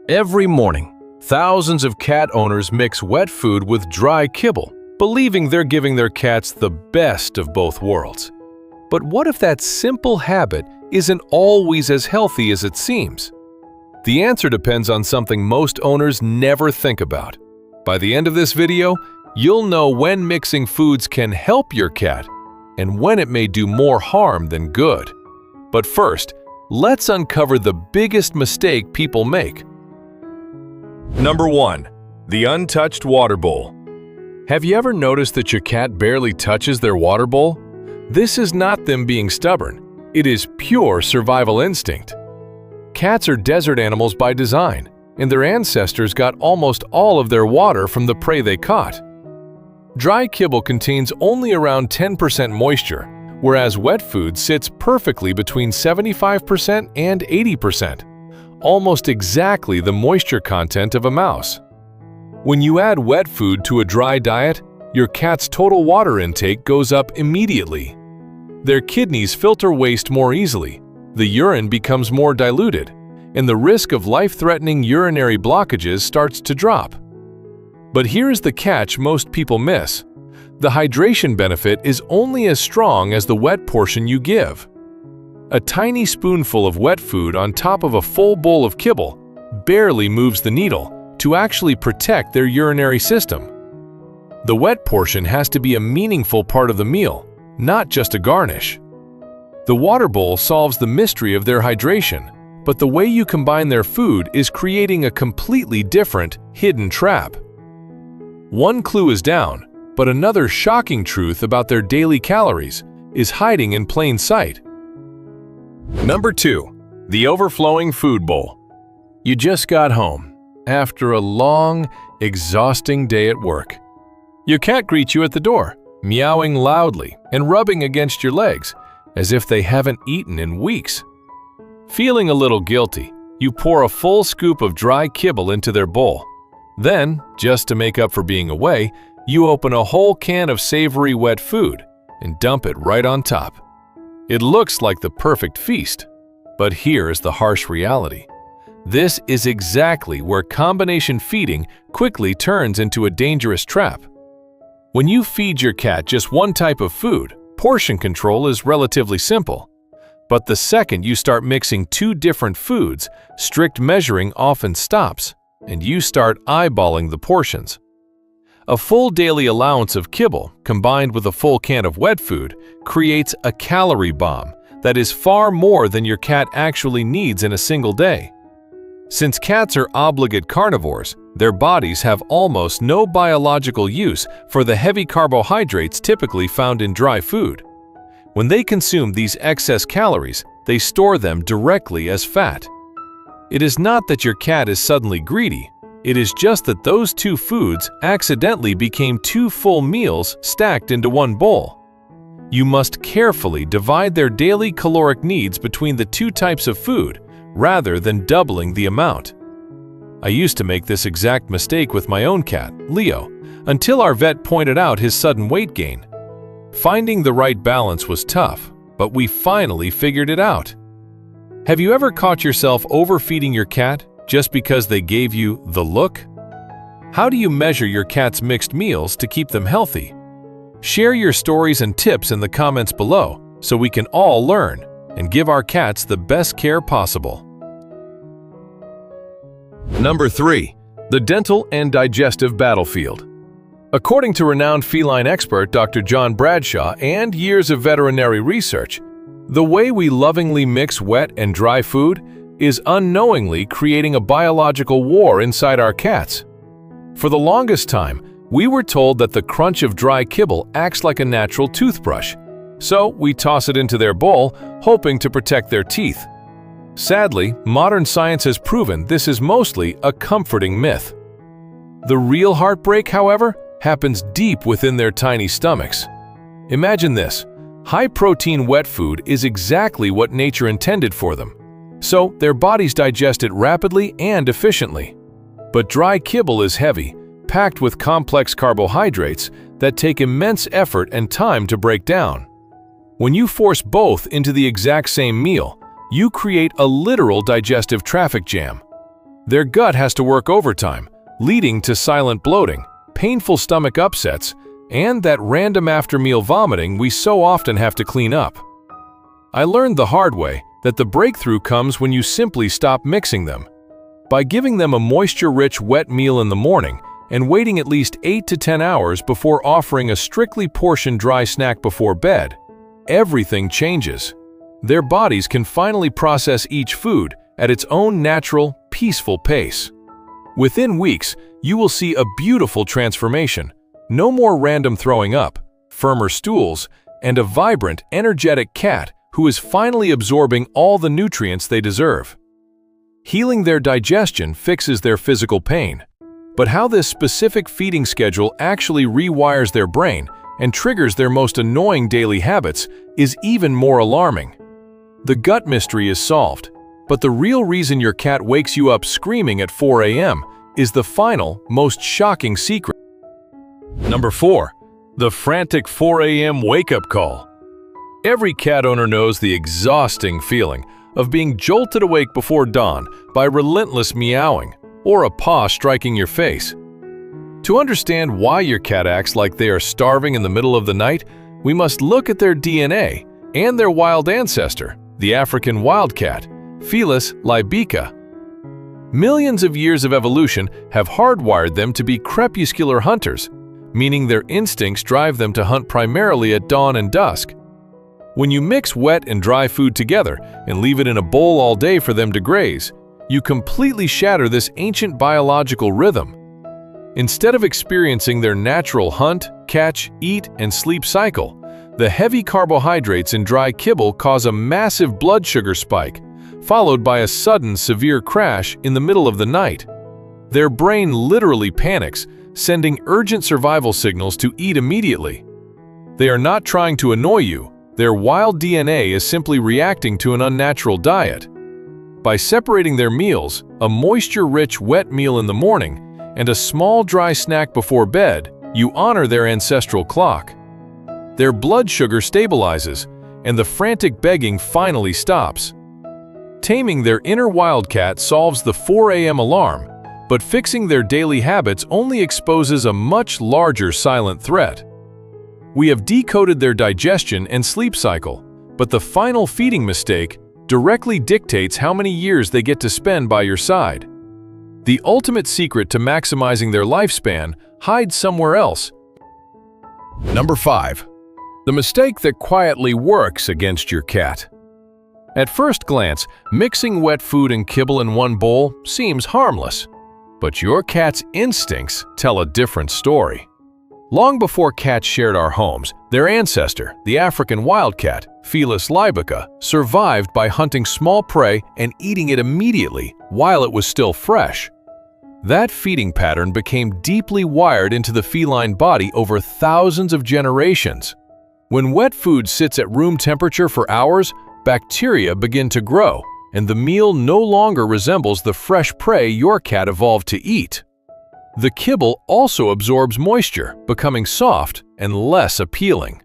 Every morning, thousands of cat owners mix wet food with dry kibble, believing they're giving their cats the best of both worlds. But what if that simple habit isn't always as healthy as it seems? The answer depends on something most owners never think about. By the end of this video, you'll know when mixing foods can help your cat and when it may do more harm than good. But first, let's uncover the biggest mistake people make. Number 1. The untouched water bowl. Have you ever noticed that your cat barely touches their water bowl? This is not them being stubborn. It is pure survival instinct. Cats are desert animals by design, and their ancestors got almost all of their water from the prey they caught. Dry kibble contains only around 10% moisture, whereas wet food sits perfectly between 75% and 80%. Almost exactly the moisture content of a mouse. When you add wet food to a dry diet, your cat's total water intake goes up immediately. Their kidneys filter waste more easily, the urine becomes more diluted, and the risk of life-threatening urinary blockages starts to drop. But here's the catch most people miss. The hydration benefit is only as strong as the wet portion you give. A tiny spoonful of wet food on top of a full bowl of kibble barely moves the needle to actually protect their urinary system. The wet portion has to be a meaningful part of the meal, not just a garnish. The water bowl solves the mystery of their hydration, but the way you combine their food is creating a completely different, hidden trap. One clue is down, but another shocking truth about their daily calories is hiding in plain sight. Number 2. The overflowing food bowl. You just got home after a long, exhausting day at work. Your cat greets you at the door, meowing loudly and rubbing against your legs as if they haven't eaten in weeks. Feeling a little guilty, you pour a full scoop of dry kibble into their bowl. Then, just to make up for being away, you open a whole can of savory wet food and dump it right on top. It looks like the perfect feast, but here's the harsh reality. This is exactly where combination feeding quickly turns into a dangerous trap. When you feed your cat just one type of food, portion control is relatively simple. But the second you start mixing two different foods, strict measuring often stops, and you start eyeballing the portions. A full daily allowance of kibble combined with a full can of wet food creates a calorie bomb that is far more than your cat actually needs in a single day. Since cats are obligate carnivores, their bodies have almost no biological use for the heavy carbohydrates typically found in dry food. When they consume these excess calories, they store them directly as fat. It is not that your cat is suddenly greedy. It is just that those two foods accidentally became two full meals stacked into one bowl. You must carefully divide their daily caloric needs between the two types of food rather than doubling the amount. I used to make this exact mistake with my own cat, Leo, until our vet pointed out his sudden weight gain. Finding the right balance was tough, but we finally figured it out. Have you ever caught yourself overfeeding your cat just because they gave you the look? How do you measure your cat's mixed meals to keep them healthy? Share your stories and tips in the comments below so we can all learn and give our cats the best care possible. Number 3. The dental and digestive battlefield. According to renowned feline expert Dr. John Bradshaw and years of veterinary research, the way we lovingly mix wet and dry food is unknowingly creating a biological war inside our cats. For the longest time, we were told that the crunch of dry kibble acts like a natural toothbrush, so we toss it into their bowl, hoping to protect their teeth. Sadly, modern science has proven this is mostly a comforting myth. The real heartbreak, however, happens deep within their tiny stomachs. Imagine this. High-protein wet food is exactly what nature intended for them, so their bodies digest it rapidly and efficiently. But dry kibble is heavy, packed with complex carbohydrates that take immense effort and time to break down. When you force both into the exact same meal, you create a literal digestive traffic jam. Their gut has to work overtime, leading to silent bloating, painful stomach upsets, and that random after-meal vomiting we so often have to clean up. I learned the hard way that the breakthrough comes when you simply stop mixing them. By giving them a moisture-rich wet meal in the morning and waiting at least 8 to 10 hours before offering a strictly portioned dry snack before bed, everything changes. Their bodies can finally process each food at its own natural, peaceful pace. Within weeks, you will see a beautiful transformation. No more random throwing up, firmer stools, and a vibrant, energetic cat who is finally absorbing all the nutrients they deserve. Healing their digestion fixes their physical pain. But how this specific feeding schedule actually rewires their brain and triggers their most annoying daily habits is even more alarming. The gut mystery is solved, but the real reason your cat wakes you up screaming at 4 a.m. is the final, most shocking secret. Number 4. The frantic 4 a.m. wake-up call. Every cat owner knows the exhausting feeling of being jolted awake before dawn by relentless meowing or a paw striking your face. To understand why your cat acts like they are starving in the middle of the night, we must look at their DNA and their wild ancestor, the African wildcat, Felis lybica. Millions of years of evolution have hardwired them to be crepuscular hunters, meaning their instincts drive them to hunt primarily at dawn and dusk. When you mix wet and dry food together and leave it in a bowl all day for them to graze, you completely shatter this ancient biological rhythm. Instead of experiencing their natural hunt, catch, eat, and sleep cycle, the heavy carbohydrates in dry kibble cause a massive blood sugar spike, followed by a sudden severe crash in the middle of the night. Their brain literally panics, sending urgent survival signals to eat immediately. They are not trying to annoy you. Their wild DNA is simply reacting to an unnatural diet. By separating their meals, a moisture-rich wet meal in the morning and a small dry snack before bed, you honor their ancestral clock. Their blood sugar stabilizes, and the frantic begging finally stops. Taming their inner wildcat solves the 4 a.m. alarm, but fixing their daily habits only exposes a much larger silent threat. We have decoded their digestion and sleep cycle, but the final feeding mistake directly dictates how many years they get to spend by your side. The ultimate secret to maximizing their lifespan hides somewhere else. Number 5. The mistake that quietly works against your cat. At first glance, mixing wet food and kibble in one bowl seems harmless, but your cat's instincts tell a different story. Long before cats shared our homes, their ancestor, the African wildcat, Felis lybica, survived by hunting small prey and eating it immediately while it was still fresh. That feeding pattern became deeply wired into the feline body over thousands of generations. When wet food sits at room temperature for hours, bacteria begin to grow, and the meal no longer resembles the fresh prey your cat evolved to eat. The kibble also absorbs moisture, becoming soft and less appealing.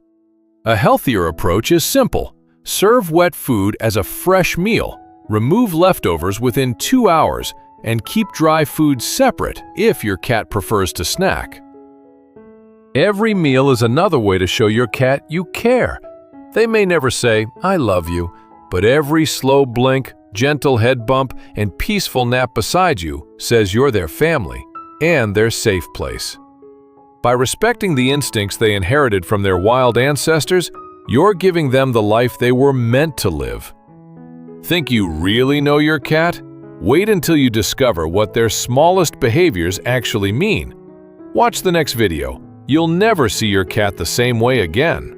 A healthier approach is simple. Serve wet food as a fresh meal, remove leftovers within 2 hours, and keep dry food separate if your cat prefers to snack. Every meal is another way to show your cat you care. They may never say, "I love you," but every slow blink, gentle head bump, and peaceful nap beside you says you're their family and their safe place. By respecting the instincts they inherited from their wild ancestors, you're giving them the life they were meant to live. Think you really know your cat? Wait until you discover what their smallest behaviors actually mean. Watch the next video. You'll never see your cat the same way again.